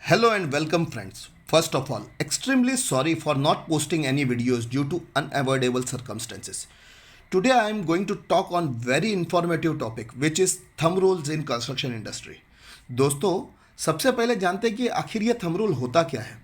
Hello and welcome friends. First of all, extremely sorry for not posting any videos due to unavoidable circumstances. Today I am going to talk on very informative topic which is thumb rules in construction industry. दोस्तों, सबसे पहले जानते हैं कि आखिर ये thumb rule होता क्या है।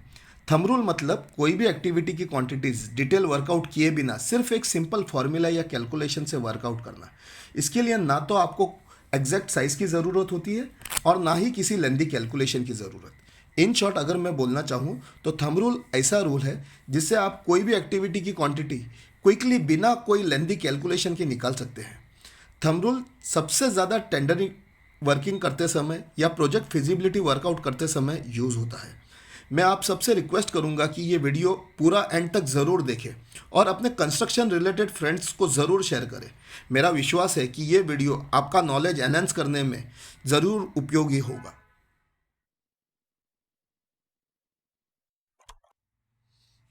थंब रूल मतलब कोई भी एक्टिविटी की क्वांटिटीज डिटेल वर्कआउट किए बिना सिर्फ एक सिंपल फॉर्मूला या कैलकुलेशन से वर्कआउट करना। इसके लिए ना तो आपको एग्जैक्ट साइज की ज़रूरत होती है और ना ही किसी लेंदी कैलकुलेशन की ज़रूरत। इन शॉर्ट अगर मैं बोलना चाहूँ तो थंब रूल ऐसा रूल है जिससे आप कोई भी एक्टिविटी की क्वांटिटी क्विकली बिना कोई लेंदी कैलकुलेशन के निकाल सकते हैं। थंब रूल सबसे ज़्यादा टेंडरिंग वर्किंग करते समय या प्रोजेक्ट फिजिबिलिटी वर्कआउट करते समय यूज़ होता है। मैं आप सबसे रिक्वेस्ट करूंगा कि ये वीडियो पूरा एंड तक ज़रूर देखें और अपने कंस्ट्रक्शन रिलेटेड फ्रेंड्स को ज़रूर शेयर करें। मेरा विश्वास है कि ये वीडियो आपका नॉलेज एनहेंस करने में ज़रूर उपयोगी होगा।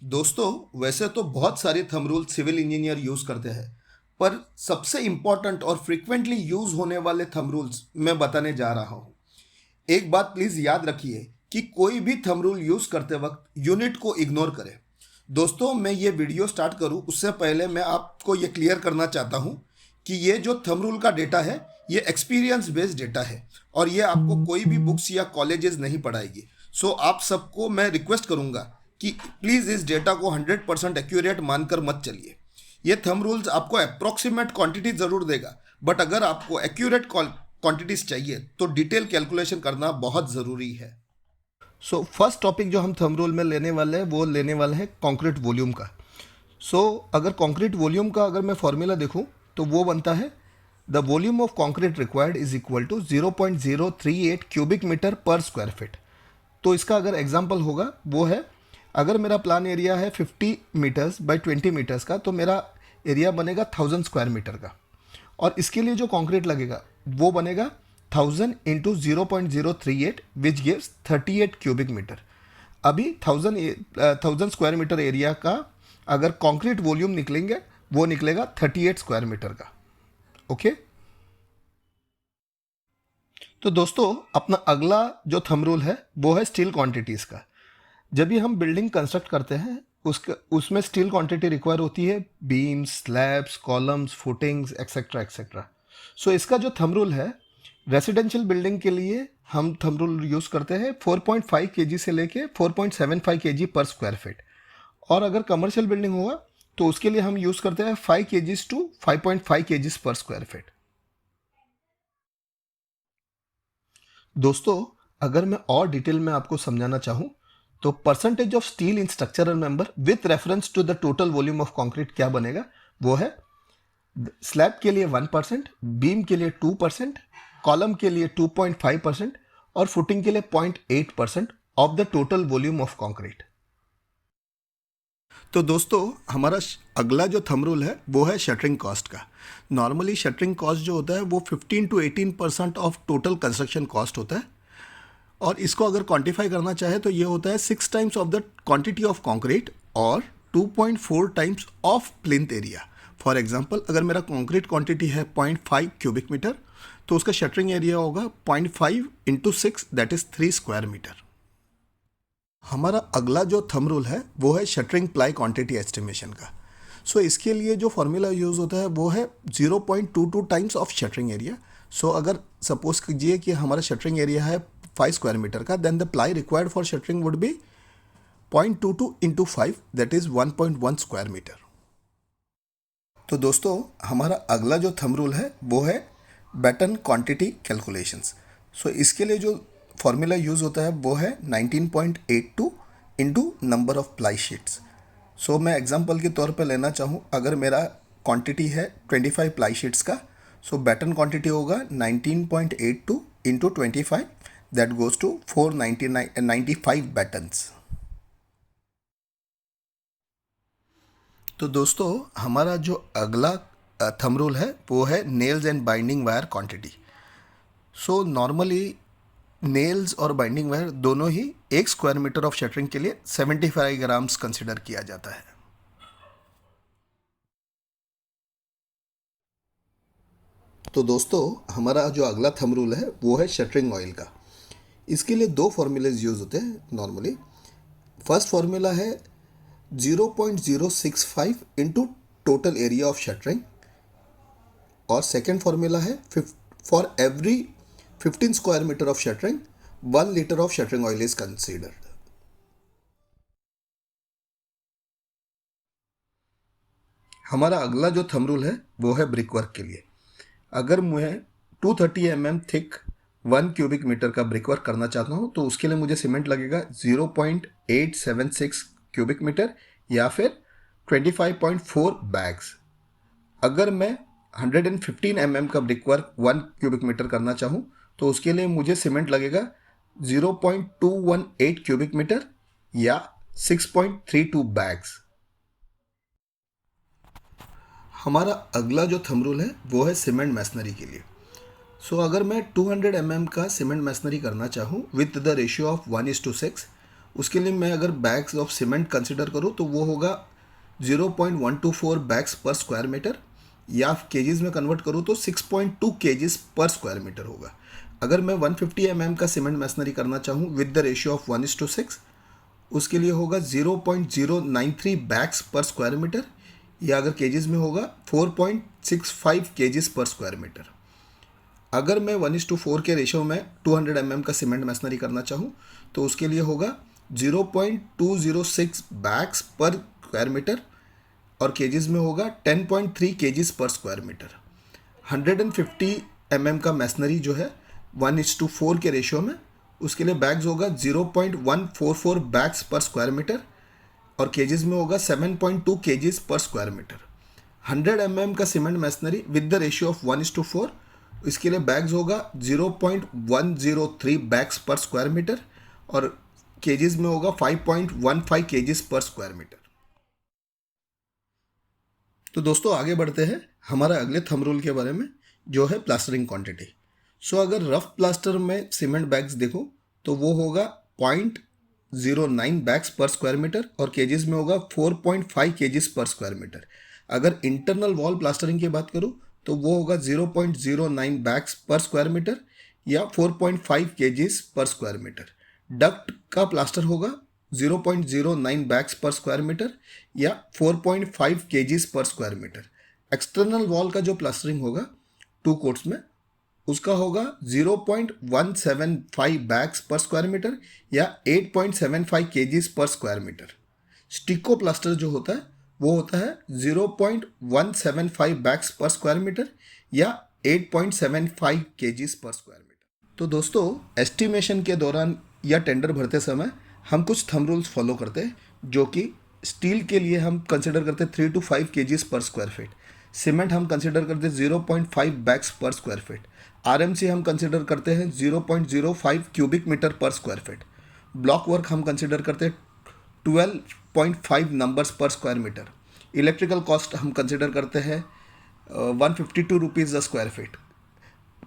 दोस्तों, वैसे तो बहुत सारे thumb rule civil engineer use करते हैं, पर सबसे इम्पॉर्टेंट और फ्रीक्वेंटली यूज़ होने वाले थंब रूल्स मैं बताने जा रहा हूँ। एक बात प्लीज़ याद रखिए कि कोई भी थंब रूल यूज़ करते वक्त यूनिट को इग्नोर करें। दोस्तों, मैं ये वीडियो स्टार्ट करूँ उससे पहले मैं आपको ये क्लियर करना चाहता हूँ कि ये जो थंब रूल का डेटा है ये एक्सपीरियंस बेस्ड डेटा है और ये आपको कोई भी बुक्स या कॉलेजेस नहीं पढ़ाएगी। सो आप सबको मैं रिक्वेस्ट करूँगा कि प्लीज़ इस डेटा को 100% एक्यूरेट मानकर मत चलिए। ये थंब रूल्स आपको अप्रॉक्सीमेट क्वांटिटी ज़रूर देगा, बट अगर आपको एक्यूरेट क्वांटिटीज चाहिए तो डिटेल कैलकुलेशन करना बहुत ज़रूरी है। सो फर्स्ट टॉपिक जो हम थंब रूल में लेने वाले हैं वो लेने वाले हैं कंक्रीट वॉल्यूम का। अगर कंक्रीट वॉल्यूम का अगर मैं फॉर्मूला देखूं तो वो बनता है the volume of concrete required is equal to 0.038 cubic metre per square feet. तो इसका अगर एग्जांपल होगा वो है, अगर मेरा प्लान एरिया है 50 मीटर्स बाय 20 मीटर्स का तो मेरा एरिया बनेगा 1000 स्क्वायर मीटर का। और इसके लिए जो कंक्रीट लगेगा वो बनेगा 1000 into 0.038 which gives 38 cubic metre. अभी 1000 स्क्वायर मीटर एरिया का अगर कंक्रीट वॉल्यूम निकलेंगे वो निकलेगा 38 स्क्वायर मीटर का। ओके, तो दोस्तों अपना अगला जो थंब रूल है वो है स्टील क्वांटिटीज़ का। जब भी हम बिल्डिंग कंस्ट्रक्ट करते हैं उसमें स्टील क्वांटिटी रिक्वायर होती है, beams, slabs, columns, footings etcetera etcetera. So इसका जो थंब रूल है, रेसिडेंशियल बिल्डिंग के लिए हम थंब रूल यूज़ करते हैं 4.5 केजी से लेके 4.75 केजी पर स्क्वायर फीट। और अगर कमर्शियल बिल्डिंग होगा तो उसके लिए हम यूज़ करते हैं 5 केजीज टू 5.5 केजीज पर स्क्वायर फीट। दोस्तों, अगर मैं और डिटेल में आपको समझाना चाहूँ तो percentage of steel in structural member with reference to the total volume of concrete क्या बनेगा, वो है स्लैब के लिए 1%, बीम के लिए 2%, कॉलम के लिए 2.5% और फुटिंग के लिए 0.8% of the total volume of concrete. तो दोस्तों, हमारा अगला जो थंब रूल है वो है शटरिंग कॉस्ट का। नॉर्मली शटरिंग कॉस्ट जो होता है वो 15 to 18% of total construction cost होता है और इसको अगर क्वांटिफाई करना चाहे तो ये होता है 6 times of the quantity of concrete और 2.4 times of plinth area. For example, अगर मेरा कंक्रीट क्वांटिटी है 0.5 क्यूबिक मीटर तो उसका शटरिंग एरिया होगा 0.5 into 6 that is 3 square metre. हमारा अगला जो थंब रूल है वो है शटरिंग प्लाई क्वांटिटी एस्टिमेशन का। इसके लिए जो फॉर्मूला यूज़ होता है वो है 0.22 टाइम्स ऑफ शटरिंग एरिया। अगर सपोज कीजिए कि हमारा शटरिंग एरिया है 5 स्क्वायर मीटर का, then the ply required for shuttering would be 0.22 into 5 that is 1.1 square metre. तो दोस्तों, हमारा अगला जो थंब रूल है वो है बैटन क्वांटिटी कैलकुलेशंस। इसके लिए जो फॉर्मूला यूज़ होता है वो है 19.82 into number of ply sheets. मैं एग्जांपल के तौर पर लेना चाहूँ, अगर मेरा क्वांटिटी है 25 प्लाई शीट्स का, बैटन क्वांटिटी होगा 19.82 into 25 that goes to 495 battens. तो दोस्तों, हमारा जो अगला थंब रूल है वो है nails and binding wire quantity. Normally nails और बाइंडिंग वायर दोनों ही 1 स्क्वायर मीटर ऑफ शटरिंग के लिए 75 ग्राम्स कंसिडर किया जाता है। तो दोस्तों, हमारा जो अगला थंब रूल है वो है शटरिंग ऑयल का। इसके लिए दो फॉर्मूलेज यूज़ होते हैं नॉर्मली। फर्स्ट फार्मूला है 0.065 इंटू टोटल एरिया ऑफ शटरिंग, और सेकेंड फार्मूला है for every 15 square metre of shuttering 1 litre of shuttering oil is considered. हमारा अगला जो थंब रूल है वो है ब्रिक वर्क के लिए। अगर मैं 230 थिक 1 क्यूबिक मीटर का ब्रिक वर्क करना चाहता हूँ तो उसके लिए मुझे सीमेंट लगेगा 0.876 क्यूबिक मीटर या फिर 25.4 बैग्स। अगर मैं 115 का ब्रिक वर्क 1 क्यूबिक मीटर करना चाहूँ तो उसके लिए मुझे सीमेंट लगेगा 0.218 क्यूबिक मीटर या 6.32 बैग्स। हमारा अगला जो थंब रूल है वो है सीमेंट मैसनरी के लिए। अगर मैं 200 का सीमेंट मैसनरी करना चाहूँ विथ द रेशियो ऑफ 1:6, उसके लिए मैं अगर बैग्स ऑफ सीमेंट कंसिडर करूँ तो वो होगा 0.124 बैग्स पर स्क्वायर मीटर, या केजीज में कन्वर्ट करूँ तो 6.2 केजीज पर स्क्वायर मीटर होगा। अगर मैं 150 का सीमेंट मैसनरी करना चाहूँ विद द रेशियो ऑफ 1:6, उसके लिए होगा 0.093 बैग्स पर स्क्वायर मीटर, या अगर केजीज में होगा 4.65 केजीज पर स्क्वायर मीटर। अगर मैं 1:4 के रेशियो में 200 का सीमेंट मैसनरी करना चाहूँ तो उसके लिए होगा 0.206 बैग्स पर स्क्वायर मीटर, और केजीज में होगा 10.3 केजीज पर स्क्वायर मीटर। 150 का मैसनरी जो है 1:4 के रेशियो में, उसके लिए बैग्स होगा 0.144 बैग्स पर स्क्वायर मीटर, और केजीज में होगा 7.2 केजीज पर स्क्वायर मीटर। 100 का cement masonry with the ratio of 1:4, इसके लिए बैग्स होगा 0.103 बैग्स पर स्क्वायर मीटर, और केजीज में होगा 5.15 केजीज पर स्क्वायर मीटर। तो दोस्तों आगे बढ़ते हैं हमारा अगले थंब रूल के बारे में, जो है प्लास्टरिंग क्वांटिटी। अगर रफ प्लास्टर में सीमेंट बैग्स देखो तो वो होगा 0.09 बैग्स पर स्क्वायर मीटर, और केजीज में होगा 4.5 केजीज पर स्क्वायर मीटर। अगर इंटरनल वॉल प्लास्टरिंग की बात करूँ तो वो होगा 0.09 बैग्स पर स्क्वायर मीटर या 4.5 केजीज पर स्क्वायर मीटर। डक्ट का प्लास्टर होगा 0.09 बैग्स पर स्क्वायर मीटर या 4.5 केजीज पर स्क्वायर मीटर। एक्सटर्नल वॉल का जो प्लास्टरिंग होगा 2 कोट्स में, उसका होगा 0.175 बैग्स पर स्क्वायर मीटर या 8.75 केजीज पर स्क्वायर मीटर। स्टिको प्लास्टर जो होता है वो होता है 0.175 बैग्स पर स्क्वायर मीटर या 8.75 केजीज पर स्क्वायर मीटर। तो दोस्तों एस्टिमेशन के दौरान या टेंडर भरते समय हम कुछ थंब रूल्स फॉलो करते हैं, जो कि स्टील के लिए हम कंसिडर करते हैं 3 to 5 केजीज पर स्क्वायर फीट, सीमेंट हम कंसिडर करते हैं 0.5 bags per square feet, RMC हम कंसिडर करते हैं 0.05 cubic metre per square feet, block work हम कंसिडर करते हैं 12.5 नंबर्स पर स्क्वायर मीटर, इलेक्ट्रिकल कॉस्ट हम कंसिडर करते हैं 152 rupees a square feet,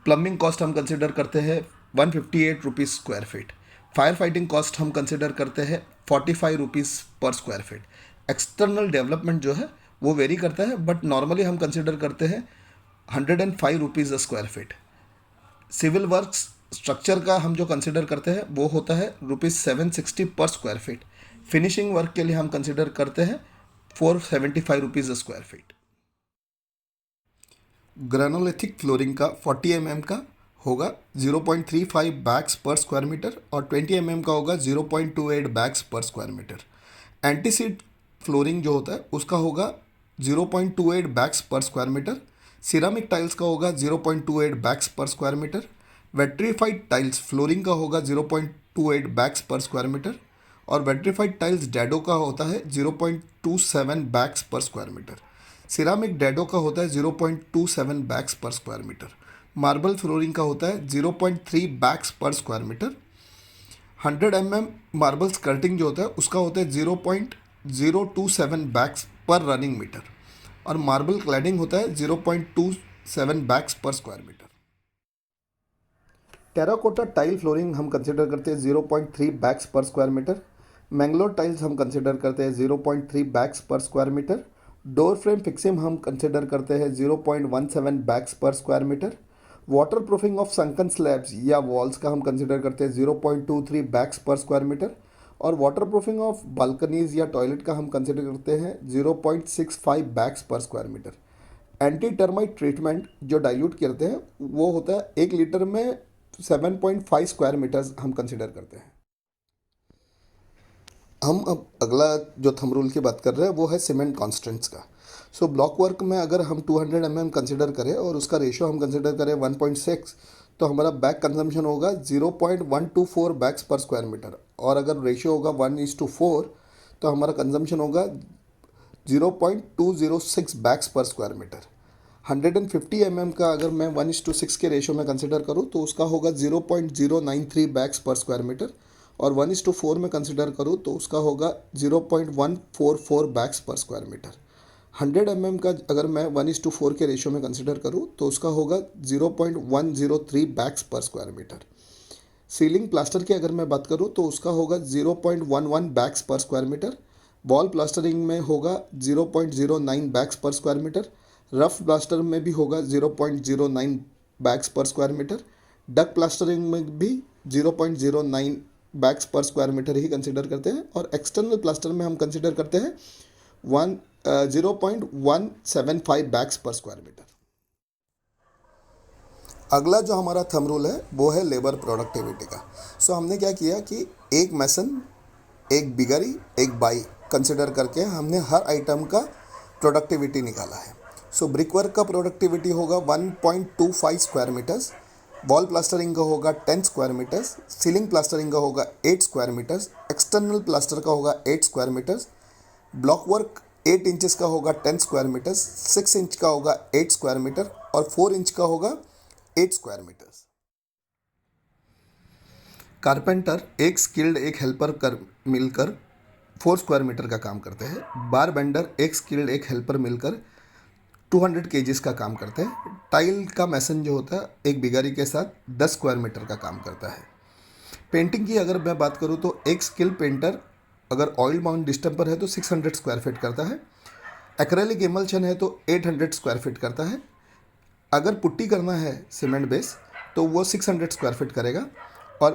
plumbing cost हम कंसिडर करते हैं 158 rupees square feet, fire fighting cost हम कंसिडर करते हैं 45 रुपीज़ पर स्क्वायर फीट। एक्सटर्नल डेवलपमेंट जो है वो वेरी करता है, बट नॉर्मली हम कंसिडर करते हैं 105 rupees a square feet. Civil works structure का हम जो कंसिडर करते हैं वो होता है ₹760 पर स्क्वायर फीट। फिनिशिंग वर्क के लिए हम कंसिडर करते हैं 475 rupees a square feet. Granolithic flooring का 40 का होगा 0.35 बैग्स पर स्क्वायर मीटर, और 20 का होगा 0.28 bags per square metre. एंटीसीड flooring जो होता है उसका होगा 0.28 bags per square metre. Ceramic tiles का होगा 0.28 bags per square metre. Vitrified tiles flooring का होगा 0.28 बैग्स पर स्क्वायर मीटर, और वेट्रीफाइड टाइल्स डैडो का होता है 0.27 bags per square metre. Ceramic dado का होता है 0.27 bags per square metre. Marble flooring का होता है 0.3 bags per square metre. 100 marble skirting जो होता है उसका होता है 0.027 बैग्स पर रनिंग मीटर, और मार्बल क्लैडिंग होता है 0.27 bags per square metre. Terracotta tile flooring हम कंसिडर करते हैं 0.3 bags per square metre. Mangalore tiles हम कंसिडर करते हैं 0.3 bags per square metre. Door frame fixing हम कंसिडर करते हैं 0.17 bags per square metre. Water proofing of sunken slabs या वॉल्स का हम कंसिडर करते हैं 0.23 बैग्स पर स्क्वायर मीटर, और वाटर प्रूफिंग ऑफ बालकनीज या टॉयलेट का हम कंसिडर करते हैं 0.65 bags per square metre. Anti termite treatment जो डाइल्यूट करते हैं वो होता है 1 लीटर में 7.5 स्क्वायर मीटर्स हम कंसिडर करते हैं। हम अब अगला जो थंब रूल की बात कर रहे हैं वो है सीमेंट कॉन्स्टेंट्स का। सो ब्लॉक वर्क में अगर हम 200 mm कंसिडर करें और उसका रेशियो हम कंसिडर करें 1.6, तो हमारा बैग कंजम्पशन होगा 0.124 बैग्स पर स्क्वायर मीटर, और अगर रेशियो होगा 1:4 तो हमारा कंजम्पशन होगा 0.206 bags per square metre. 150 mm का अगर मैं 1:6 के रेशियो में कंसिडर करूँ तो उसका होगा 0.093 बैग्स पर स्क्वायर मीटर, और 1:4 में कंसिडर करूँ तो उसका होगा 0.144 bags per square metre. 100 mm का अगर मैं 1:4 के रेशियो में कंसिडर करूँ तो उसका होगा 0.103 bags per square metre. Ceiling plaster की अगर मैं बात करूँ तो उसका होगा 0.11 bags per square metre. Wall plastering में होगा 0.09 bags per square metre. Rough plaster में भी होगा 0.09 bags per square metre. Duck plastering में भी 0.09 बैग्स पर स्क्वायर मीटर ही कंसिडर करते हैं, और एक्सटर्नल प्लास्टर में हम कंसिडर करते हैं 0.175 बैग्स पर स्क्वायर मीटर। अगला जो हमारा थंब रूल है वो है लेबर प्रोडक्टिविटी का। सो हमने क्या किया कि एक मैसन, एक बिगरी, एक बाई कंसिडर करके हमने हर आइटम का प्रोडक्टिविटी निकाला है। सो ब्रिक वर्क का प्रोडक्टिविटी होगा 1.25 स्क्वायर मीटर्स, वॉल प्लास्टरिंग का होगा 10 स्क्वायर मीटर्स, सीलिंग प्लास्टरिंग का होगा 8 स्क्वायर मीटर्स, एक्सटर्नल प्लास्टर का होगा 8 square metres, block work 8 inches का होगा 10 स्क्वायर मीटर्स, 6 इंच का होगा 8 स्क्वायर मीटर, और 4 इंच का होगा 8 स्क्वायर मीटर्स। कारपेंटर एक स्किल्ड एक हेल्पर कर मिलकर 4 स्क्वायर मीटर का काम करते हैं। बार बेंडर एक स्किल्ड एक हेल्पर मिलकर 200 केजीज का काम करते हैं। टाइल का मैसन जो होता है एक बिगारी के साथ 10 स्क्वायर मीटर का काम करता है। पेंटिंग की अगर मैं बात करूँ तो एक स्किल पेंटर अगर ऑयल माउंट डिस्टेंपर है तो 600 स्क्वायर फीट करता है। एक्रेलिक एमल्शन है तो 800 स्क्वायर फीट करता है। अगर पुट्टी करना है सीमेंट बेस तो वो 600 स्क्वायर फीट करेगा, और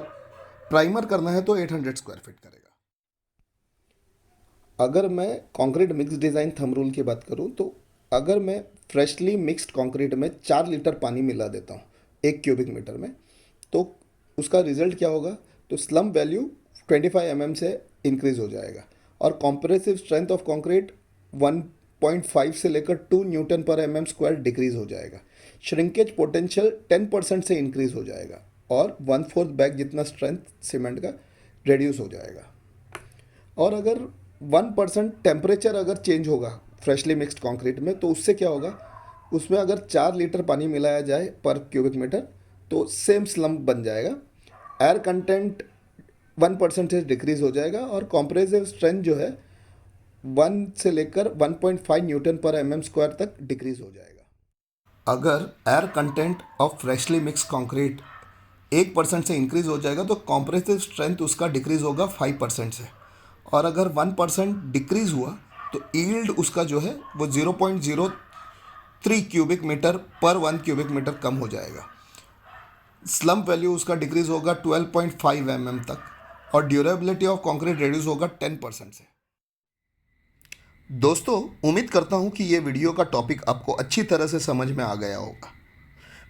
प्राइमर करना है तो 800 स्क्वायर फीट करेगा। अगर मैं concrete mix design thumb rule की बात करूँ तो अगर मैं फ्रेशली मिक्स्ड कंक्रीट में 4 लीटर पानी मिला देता हूँ 1 क्यूबिक मीटर में, तो उसका रिजल्ट क्या होगा, तो स्लम्प वैल्यू 25 mm से इंक्रीज़ हो जाएगा, और कॉम्प्रेसिव स्ट्रेंथ ऑफ कंक्रीट 1.5 से लेकर 2 न्यूटन पर mm² डिक्रीज़ हो जाएगा। श्रिंकेज पोटेंशियल 10% से इंक्रीज़ हो जाएगा, और 1/4 बैग जितना स्ट्रेंथ सीमेंट का रिड्यूस हो जाएगा। और अगर 1% टेम्परेचर अगर चेंज होगा फ्रेशली मिक्स्ड कंक्रीट में तो उससे क्या होगा, उसमें अगर 4 लीटर पानी मिलाया जाए पर क्यूबिक मीटर तो सेम स्लम्प बन जाएगा। एयर कंटेंट 1% से डिक्रीज़ हो जाएगा, और कॉम्प्रेसिव स्ट्रेंथ जो है 1 से लेकर 1.5 न्यूटन पर mm² तक डिक्रीज़ हो जाएगा। अगर air content of freshly mix concrete 1% से इंक्रीज़ हो जाएगा तो कॉम्प्रेसिव स्ट्रेंथ उसका डिक्रीज़ होगा 5% से, और अगर 1% डिक्रीज़ हुआ तो यील्ड उसका जो है वो 0.03 क्यूबिक मीटर पर 1 क्यूबिक मीटर कम हो जाएगा। स्लम्प वैल्यू उसका डिक्रीज़ होगा 12.5 mm तक, और ड्यूरेबिलिटी ऑफ कंक्रीट रिड्यूस होगा 10% से। दोस्तों, उम्मीद करता हूँ कि ये वीडियो का टॉपिक आपको अच्छी तरह से समझ में आ गया होगा।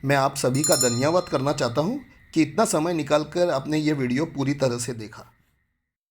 मैं आप सभी का धन्यवाद करना चाहता हूँ कि इतना समय निकालकर आपने ये वीडियो पूरी तरह से देखा।